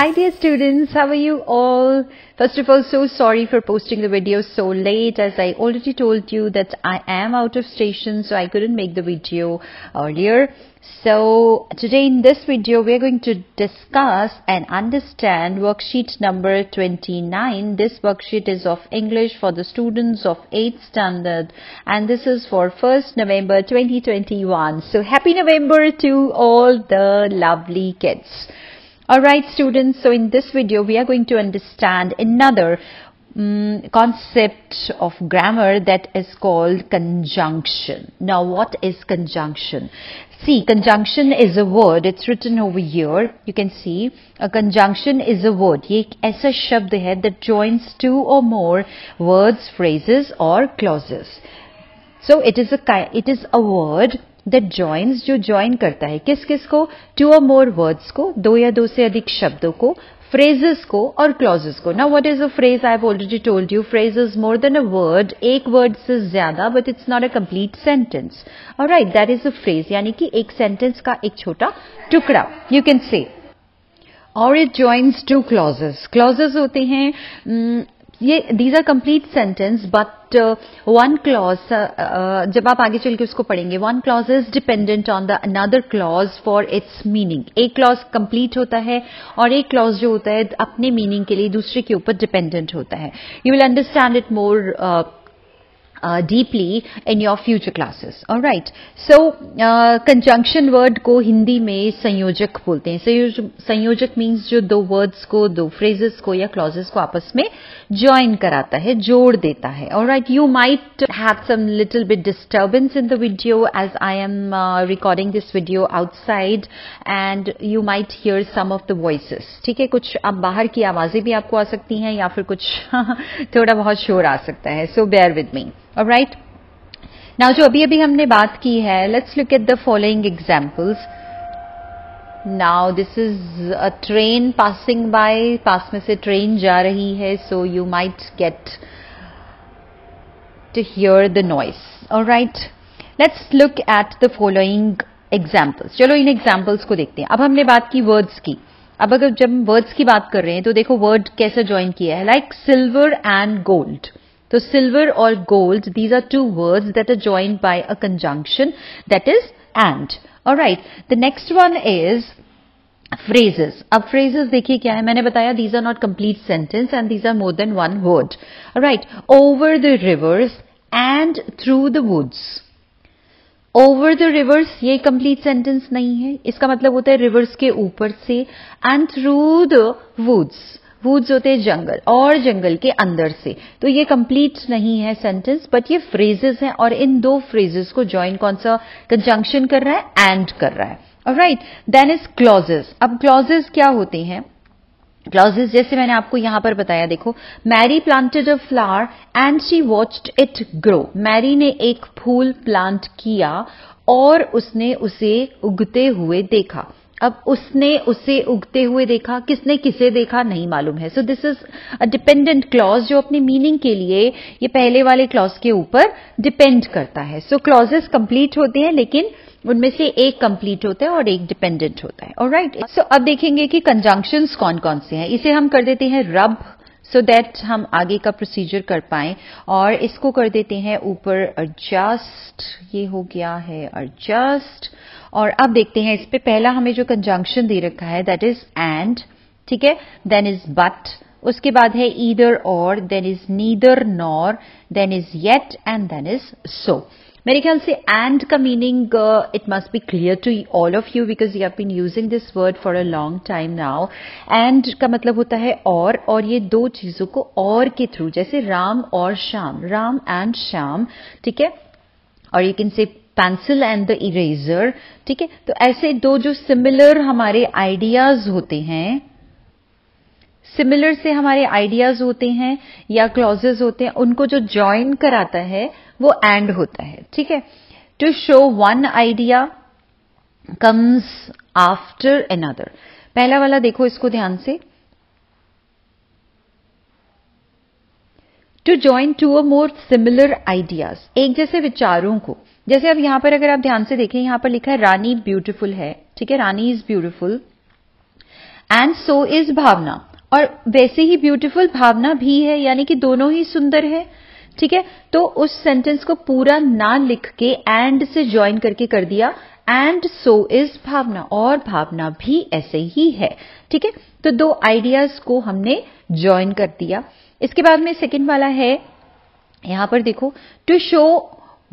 Hi dear students, how are you all? First of all, so sorry for posting the video so late, as I already told you that I am out of station, so I couldn't make the video earlier. So today in this video we are going to discuss and understand worksheet number 29. This worksheet is of English for the students of 8th standard and this is for 1st November 2021. So happy November to all the lovely kids. Alright students, so in this video we are going to understand another concept of grammar that is called conjunction. Now what is conjunction? See, conjunction is a word, it's written over here. You can see a conjunction is a word. ये एक ऐसा शब्द है that joins two or more words, phrases or clauses. So it is a word that joins, जो join करता है किस किस को, two or more words को, दो या दो से अधिक शब्दों को, phrases को और clauses को. Now what is a phrase? I have already told you, phrase is more than a word, एक word से ज्यादा, but it's not a complete sentence. Alright, that is a phrase, यानी कि एक sentence का एक छोटा टुकड़ा, you can say. Or it joins two clauses. Clauses होते हैं these are complete sentence, but one clause जब आप आगे चल के उसको पढ़ेंगे, one clause is dependent on the another clause for its meaning. एक clause complete होता है और एक clause जो होता है अपने meaning के लिए दूसरे के ऊपर dependent होता है. You will understand it more deeply in your future classes. Alright. So conjunction word को हिंदी में संयोजक बोलते हैं. संयोजक means जो दो words को, दो phrases को या clauses को आपस में join कराता है, जोड़ देता है. Alright. You might have some little bit disturbance in the video as I am recording this video outside and you might hear some of the voices. ठीक है, कुछ अब बाहर की आवाजें भी आपको आ सकती हैं या फिर कुछ थोड़ा बहुत शोर आ सकता है. So bear with me. Alright. Now जो अभी हमने बात की है, let's look at the following examples. Now this is a train passing by, पास में से ट्रेन जा रही है, so you might get to hear the noise. Alright. Let's look at the following examples. चलो इन examples को देखते हैं. अब हमने बात की words की. अब अगर जब words की बात कर रहे हैं तो देखो word कैसे join किया है, like silver and gold. So silver or gold, these are two words that are joined by a conjunction, that is and. Alright, the next one is phrases. अब phrases देखिए क्या है, मैंने बताया these are not complete sentence and these are more than one word. Alright, over the rivers and through the woods. Over the rivers ये complete sentence नहीं है, इसका मतलब होता है rivers के ऊपर से and through the woods. Woods होते हैं जंगल और जंगल के अंदर से, तो ये कंप्लीट नहीं है सेंटेंस, बट ये फ्रेजेस हैं और इन दो फ्रेजेस को ज्वाइन कौन सा कंजंक्शन कर रहा है, एंड कर रहा है. Alright, then is clauses. अब क्लॉजेस क्या होते हैं? क्लॉजेस जैसे मैंने आपको यहां पर बताया, देखो, Mary planted a flower and she watched it grow. Mary ने एक फूल प्लांट किया और उसने उसे उगते हुए देखा. अब उसने उसे उगते हुए देखा, किसने किसे देखा नहीं मालूम है. So this is a dependent clause जो अपने मीनिंग के लिए ये पहले वाले क्लॉज के ऊपर डिपेंड करता है. सो क्लॉजेस कंप्लीट होते हैं लेकिन उनमें से एक कंप्लीट होता है और एक डिपेंडेंट होता है. ऑलराइट. सो अब देखेंगे कि कंजंक्शंस कौन कौन से हैं. इसे हम कर देते हैं रब, सो दैट हम आगे का प्रोसीजर कर पाए, और इसको कर देते हैं ऊपर एडजस्ट. ये हो गया है एडजस्ट. और अब देखते हैं इस पे पहला हमें जो कंजंक्शन दे रखा है दैट इज एंड. ठीक है, देन इज बट, उसके बाद है ईदर और, then is neither nor, then is yet and then is so. मेरे ख्याल से एंड का meaning it must be clear to all of you because you have been using this word for a long time now. And का मतलब होता है और ये दो चीजों को और के थ्रू, जैसे राम और श्याम, राम एंड श्याम. ठीक है, और you can say pencil and the eraser. ठीक है, तो ऐसे दो जो सिमिलर हमारे आइडियाज होते हैं, सिमिलर से हमारे आइडियाज होते हैं या क्लॉजेस होते हैं, उनको जो ज्वाइन कराता है वो एंड होता है. ठीक है, to show one idea comes after another. पहला वाला देखो इसको ध्यान से, टू ज्वाइन टू और मोर सिमिलर आइडियाज, एक जैसे विचारों को. जैसे अब यहां पर अगर आप ध्यान से देखें, यहां पर लिखा है रानी ब्यूटीफुल है. ठीक है, Rani is beautiful and so is Bhavna, और वैसे ही ब्यूटीफुल भावना भी है, यानी कि दोनों ही सुंदर है। ठीक है, तो उस सेंटेंस को पूरा ना लिख के एंड से ज्वाइन करके कर दिया, एंड सो इज भावना, और भावना भी ऐसे ही है। ठीक है, तो दो आइडियाज को हमने ज्वाइन कर दिया। इसके बाद में सेकंड वाला है, यहां पर देखो, to show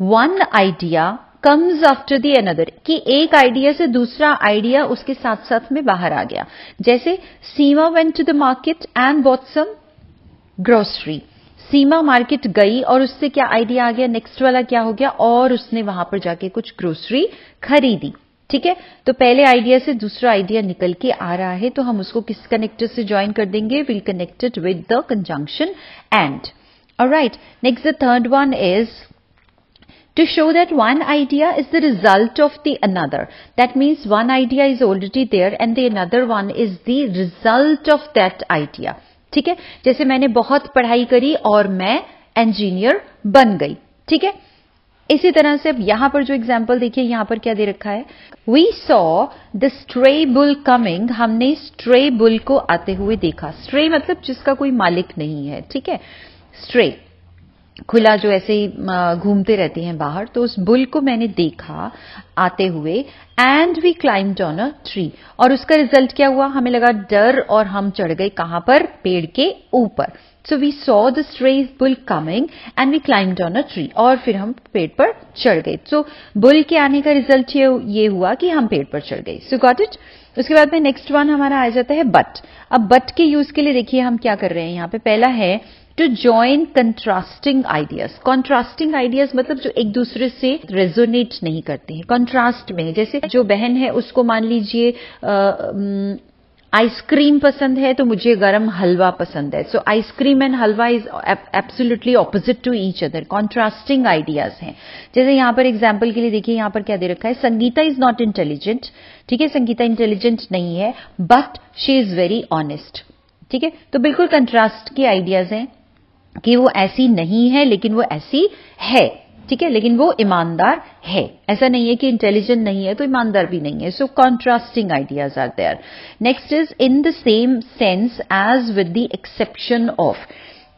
one idea comes after the another, कि एक आइडिया से दूसरा आइडिया उसके साथ साथ में बाहर आ गया। जैसे Seema went to the market and bought some grocery, Seema market गई और उससे क्या आइडिया आ गया, नेक्स्ट वाला क्या हो गया, और उसने वहां पर जाके कुछ ग्रोसरी खरीदी। ठीक है, तो पहले आइडिया से दूसरा आइडिया निकल के आ रहा है, तो हम उसको किस कनेक्टर से ज्वाइन कर देंगे, will connect it with the conjunction and. Alright, next the third one is to show that one idea is the result of the another. That means one idea is already there and the another one is the result of that idea. ठीक है, जैसे मैंने बहुत पढ़ाई करी और मैं engineer बन गई। ठीक है, इसी तरह से अब यहां पर जो एग्जाम्पल देखिए, यहां पर क्या दे रखा है, We saw the stray bull coming, हमने स्ट्रे बुल को आते हुए देखा। स्ट्रे मतलब जिसका कोई मालिक नहीं है। ठीक है, स्ट्रे खुला जो ऐसे ही घूमते रहते हैं बाहर, तो उस बुल को मैंने देखा आते हुए। And we climbed on a tree, और उसका रिजल्ट क्या हुआ, हमें लगा डर और हम चढ़ गए कहां पर, पेड़ के ऊपर। So we saw the stray bull coming and we climbed on a tree, और फिर हम पेड़ पर चढ़ गए। सो बुल के आने का रिजल्ट ये हुआ कि हम पेड़ पर चढ़ गए। सो गॉट इट। उसके बाद में नेक्स्ट वन हमारा आ जाता है बट। अब बट के यूज के लिए देखिए हम क्या कर रहे हैं, यहां पे पहला है to join contrasting ideas. Contrasting ideas मतलब जो एक दूसरे से रेजोनेट नहीं करते हैं, कंट्रास्ट में। जैसे जो बहन है उसको मान लीजिए आइसक्रीम पसंद है, तो मुझे गरम हलवा पसंद है। So ice cream and halwa is absolutely opposite to each other, contrasting ideas हैं। जैसे यहां पर एग्जाम्पल के लिए देखिए, यहां पर क्या दे रखा है, संगीता इज नॉट इंटेलिजेंट। ठीक है, संगीता इंटेलिजेंट नहीं है, but she is very honest. ठीक है, तो बिल्कुल कंट्रास्ट के आइडियाज हैं कि वो ऐसी नहीं है लेकिन वो ऐसी है। ठीक है, लेकिन वो ईमानदार है। ऐसा नहीं है कि इंटेलिजेंट नहीं है तो ईमानदार भी नहीं है। So contrasting ideas are there. Next is in the same sense as with the exception of,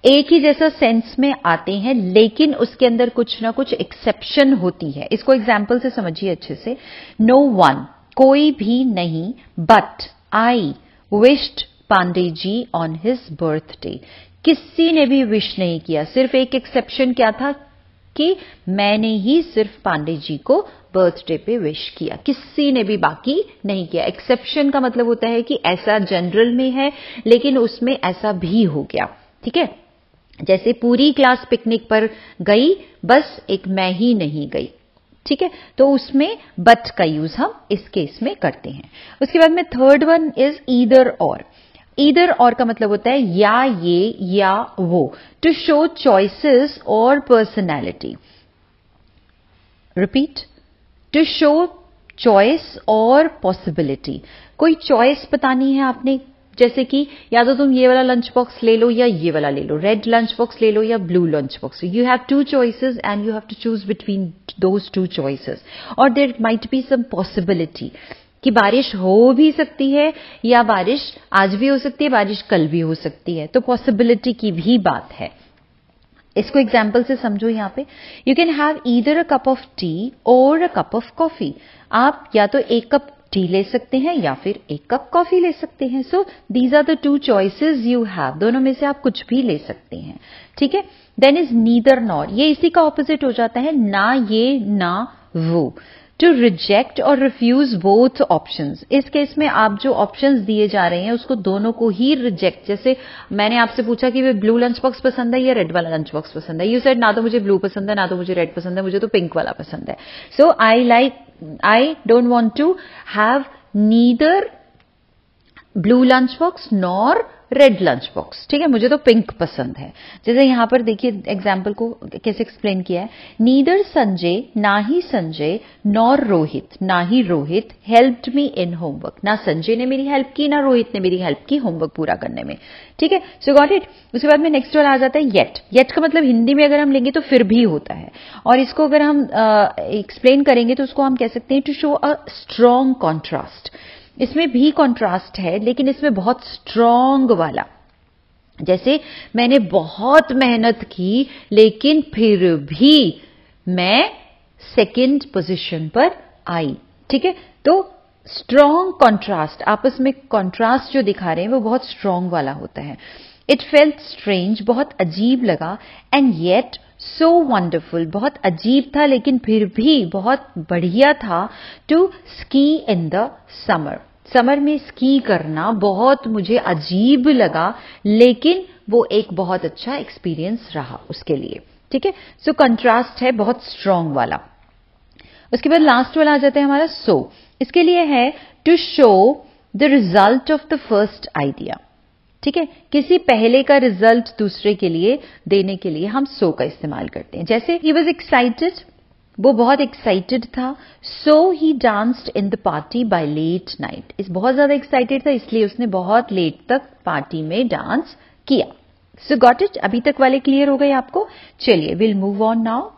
एक ही जैसा सेंस में आते हैं लेकिन उसके अंदर कुछ ना कुछ एक्सेप्शन होती है। इसको एग्जाम्पल से समझिए अच्छे से। नो वन, कोई भी नहीं, but I wished Pandey ji on his birthday, किसी ने भी विश नहीं किया। सिर्फ एक एक्सेप्शन क्या था कि मैंने ही सिर्फ पांडे जी को बर्थडे पे विश किया, किसी ने भी बाकी नहीं किया। एक्सेप्शन का मतलब होता है कि ऐसा जनरल में है लेकिन उसमें ऐसा भी हो गया। ठीक है, जैसे पूरी क्लास पिकनिक पर गई, बस एक मैं ही नहीं गई। ठीक है, तो उसमें बट का यूज हम इस केस में करते हैं। उसके बाद में थर्ड वन इज ईदर और। ईदर और का मतलब होता है या ये या वो, टू शो चॉइसेस और personality. Repeat, to show choice और पॉसिबिलिटी। कोई चॉइस बतानी है आपने, जैसे कि या तो तुम ये वाला लंच बॉक्स ले लो या ये वाला ले लो, रेड लंच बॉक्स ले लो या blue lunch box. You have two choices and you have to choose between those two choices. और there might be some possibility कि बारिश हो भी सकती है या बारिश आज भी हो सकती है, बारिश कल भी हो सकती है। तो पॉसिबिलिटी की भी बात है। इसको एग्जाम्पल से समझो। यहां पे you can have either a cup of T और अ कप ऑफ कॉफी। आप या तो एक कप टी ले सकते हैं या फिर एक कप कॉफी ले सकते हैं। So these are the two choices you have, दोनों में से आप कुछ भी ले सकते हैं। ठीक है, देन इज नीदर नॉर, ये इसी का ऑपोजिट हो जाता है, ना ये ना वो। टू रिजेक्ट और रिफ्यूज बोथ ऑप्शंस, इस केस में आप जो ऑप्शंस दिए जा रहे हैं उसको दोनों को ही रिजेक्ट। जैसे मैंने आपसे पूछा कि वे ब्लू लंच बॉक्स पसंद है या रेड वाला लंच बॉक्स पसंद है। यू सेड ना तो मुझे ब्लू पसंद है ना तो मुझे रेड पसंद है, मुझे तो पिंक वाला पसंद है। So I don't want to have neither blue lunch box nor red lunch box. ठीक है, मुझे तो पिंक पसंद है। जैसे यहां पर देखिए एग्जाम्पल को कैसे एक्सप्लेन किया है। नीदर संजय, ना ही संजय, नॉर रोहित, ना ही Rohit, helped me in homework, ना संजय ने मेरी हेल्प की ना रोहित ने मेरी हेल्प की होमवर्क पूरा करने में। ठीक है, सो गॉट इट। उसके बाद में नेक्स्ट वाला आ जाता है येट। येट का मतलब हिंदी में अगर हम लेंगे तो फिर भी होता है, और इसको अगर हम एक्सप्लेन करेंगे तो उसको हम कह सकते हैं to show a strong contrast. इसमें भी कॉन्ट्रास्ट है, लेकिन इसमें बहुत स्ट्रॉन्ग वाला। जैसे मैंने बहुत मेहनत की लेकिन फिर भी मैं सेकंड पोजीशन पर आई। ठीक है, तो स्ट्रॉन्ग कॉन्ट्रास्ट, आपस में कॉन्ट्रास्ट जो दिखा रहे हैं वो बहुत स्ट्रॉन्ग वाला होता है। इट फेल्ट स्ट्रेंज, बहुत अजीब लगा, एंड येट सो वंडरफुल, बहुत अजीब था लेकिन फिर भी बहुत बढ़िया था, to ski in the summer, summer में स्की करना बहुत मुझे अजीब लगा, लेकिन वो एक बहुत अच्छा एक्सपीरियंस रहा उसके लिए। ठीक है, सो कंट्रास्ट है बहुत स्ट्रॉन्ग वाला। उसके बाद लास्ट वाला आ जाता है हमारा सो। इसके लिए है to show the result of the first idea. ठीक है, किसी पहले का रिजल्ट दूसरे के लिए देने के लिए हम सो का इस्तेमाल करते हैं। जैसे ही वॉज एक्साइटेड, वो बहुत एक्साइटेड था, so he danced in the party by late night, इस बहुत ज्यादा एक्साइटेड था इसलिए उसने बहुत लेट तक पार्टी में डांस किया। सो गॉट इट, अभी तक वाले क्लियर हो गए आपको? चलिए will move on now.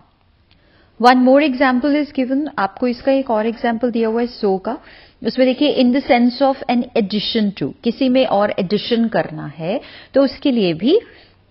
One more example is given, आपको इसका एक और एग्जाम्पल दिया हुआ है सो का। उसमें देखिए, in the sense of an addition to, किसी में और एडिशन करना है तो उसके लिए भी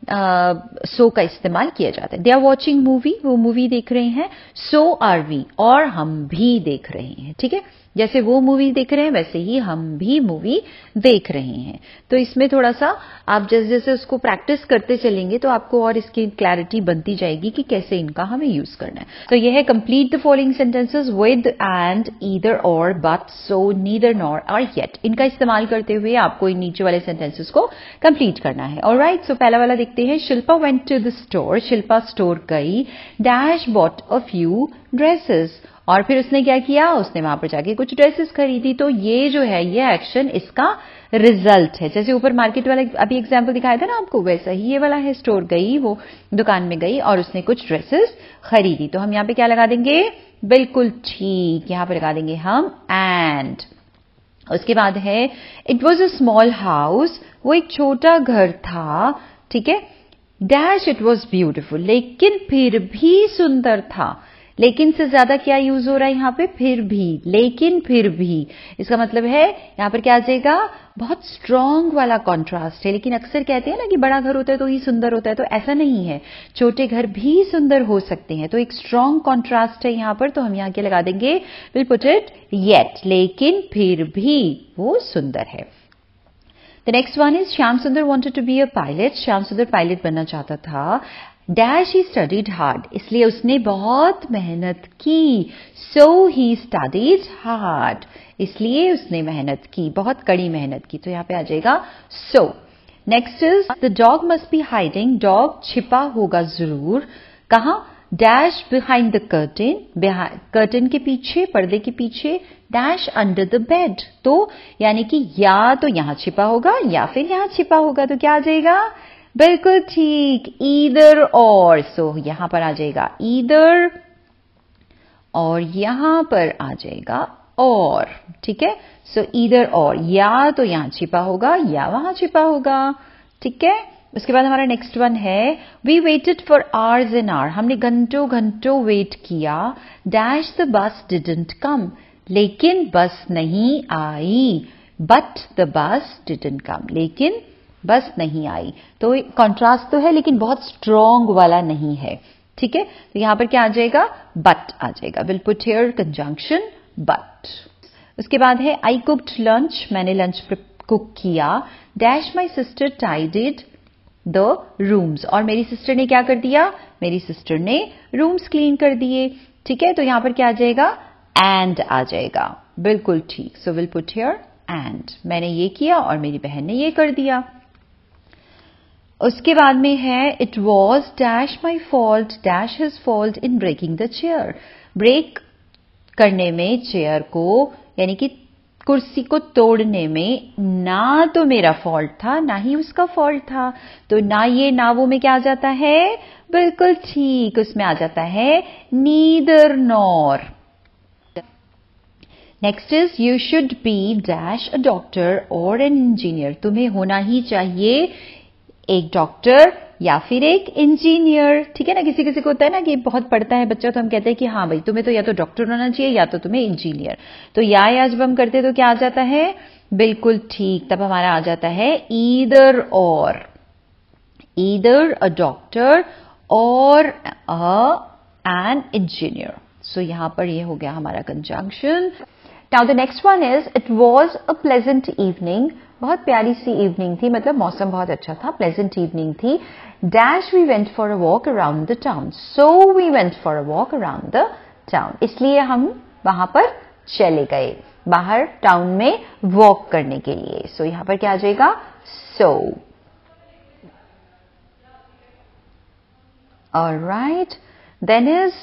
सो का इस्तेमाल किया जाता है। दे आर वॉचिंग मूवी, वो मूवी देख रहे हैं, सो आर वी, और हम भी देख रहे हैं। ठीक है, जैसे वो मूवी देख रहे हैं वैसे ही हम भी मूवी देख रहे हैं। तो इसमें थोड़ा सा आप जैसे जैसे उसको प्रैक्टिस करते चलेंगे तो आपको और इसकी क्लैरिटी बनती जाएगी कि कैसे इनका हमें यूज करना है। तो यह है complete the following sentences with and, either और, बट, सो, नीदर, नॉर और येट। इनका इस्तेमाल करते हुए आपको इन नीचे वाले सेंटेंसेस को कंप्लीट करना है। ऑलराइट, सो पहला वाला देखते हैं। Shilpa went to the store, Shilpa store गई, dash bought a few dresses, और फिर उसने क्या किया, उसने वहां पर जाके कुछ ड्रेसेस खरीदी। तो ये जो है ये एक्शन इसका रिजल्ट है। जैसे ऊपर मार्केट वाला अभी एग्जांपल दिखाया था ना आपको, वैसा ही ये वाला है। स्टोर गई, वो दुकान में गई और उसने कुछ ड्रेसेस खरीदी। तो हम यहाँ पे क्या लगा देंगे, बिल्कुल ठीक, यहां पर लगा देंगे हम एंड। उसके बाद है it was a small house, वो एक छोटा घर था। ठीक है, डैश इट वॉज ब्यूटिफुल, लेकिन फिर भी सुंदर था। लेकिन से ज्यादा क्या यूज हो रहा है यहां पे, फिर भी, लेकिन फिर भी। इसका मतलब है यहां पर क्या आ जाएगा, बहुत स्ट्रॉन्ग वाला कॉन्ट्रास्ट है। लेकिन अक्सर कहते हैं ना कि बड़ा घर होता है तो ही सुंदर होता है, तो ऐसा नहीं है, छोटे घर भी सुंदर हो सकते हैं। तो एक स्ट्रॉन्ग कॉन्ट्रास्ट है यहां पर, तो हम यहां क्या लगा देंगे, विल पुट इट येट, लेकिन फिर भी वो सुंदर है। The next one is Shyam सुंदर wanted to be a pilot. Shyam सुंदर पायलट बनना चाहता था। Dash he studied hard, इसलिए उसने बहुत मेहनत की। So he studied hard, इसलिए उसने मेहनत की, बहुत कड़ी मेहनत की। तो यहाँ पे आ जाएगा so. Next is the dog must be hiding. Dog छिपा होगा जरूर, कहाँ, dash behind the curtain, curtain के पीछे, पर्दे के पीछे, डैश अंडर द बेड। तो यानी कि या तो यहां छिपा होगा या फिर यहां छिपा होगा। तो क्या आ जाएगा, बिल्कुल ठीक, ईदर और। सो यहां पर आ जाएगा ईदर और यहां पर आ जाएगा और। ठीक है, सो ईदर और, या तो यहां छिपा होगा या वहां छिपा होगा। ठीक है, उसके बाद हमारा नेक्स्ट वन है we waited for hours and hour, हमने घंटों घंटों वेट किया। Dash the bus didn't come, लेकिन बस नहीं आई। But the bus didn't come, लेकिन बस नहीं आई। तो कॉन्ट्रास्ट तो है लेकिन बहुत स्ट्रॉन्ग वाला नहीं है। ठीक है, तो यहां पर क्या आ जाएगा, बट आ जाएगा। Will put here conjunction but. उसके बाद है आई कुक्ड लंच, मैंने लंच कुक किया। Dash my sister tidied the rooms, और मेरी सिस्टर ने क्या कर दिया, मेरी सिस्टर ने रूम्स क्लीन कर दिए। ठीक है, तो यहां पर क्या आ जाएगा, एंड आ जाएगा, बिल्कुल ठीक। So will put here and, मैंने ये किया और मेरी बहन ने ये कर दिया। उसके बाद में है it was dash my fault, dash his fault in breaking the chair, break करने में चेयर को, यानी कि कुर्सी को तोड़ने में ना तो मेरा फॉल्ट था ना ही उसका फॉल्ट था। तो ना ये ना वो में क्या आ जाता है, बिल्कुल ठीक, उसमें आ जाता है neither nor. Next is you should be dash a doctor और एन इंजीनियर, तुम्हें होना ही चाहिए एक डॉक्टर या फिर एक इंजीनियर। ठीक है ना, किसी किसी को होता है ना कि बहुत पढ़ता है बच्चा तो हम कहते हैं कि हाँ भाई तुम्हें तो या तो डॉक्टर होना चाहिए या तो तुम्हें इंजीनियर। तो या जब हम करते तो क्या आ जाता है, बिल्कुल ठीक, तब हमारा आ जाता है ईदर और, ईदर अ डॉक्टर और एन इंजीनियर। सो यहां पर ये हो गया हमारा conjunction. Now the next one is it was a pleasant evening, बहुत प्यारी सी इवनिंग थी, मतलब मौसम बहुत अच्छा था, प्लेजेंट इवनिंग थी। Dash we went for a walk around the town, so we went for a walk around the town, इसलिए हम वहां पर चले गए बाहर टाउन में वॉक करने के लिए। सो यहां पर क्या आ जाएगा, so. Alright, then is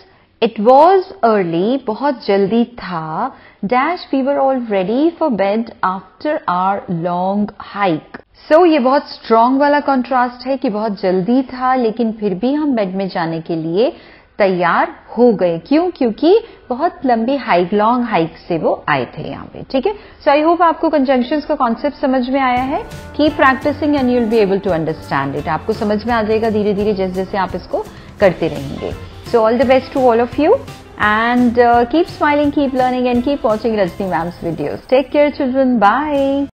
it was early, बहुत जल्दी था। Dash we were all ready for bed after our long hike. So ये बहुत स्ट्रांग वाला कॉन्ट्रास्ट है कि बहुत जल्दी था लेकिन फिर भी हम बेड में जाने के लिए तैयार हो गए। क्यों? क्योंकि बहुत लंबी हाइक, लॉन्ग हाइक से वो आए थे यहाँ पे। ठीक है, सो आई होप आपको कंजंक्शंस का कॉन्सेप्ट समझ में आया है। Keep practising and you will be able to understand it. आपको समझ में आ जाएगा धीरे धीरे जैसे जैसे आप इसको करते रहेंगे। So all the best to all of you and keep smiling, keep learning and keep watching Rajni ma'am's videos. Take care children. Bye.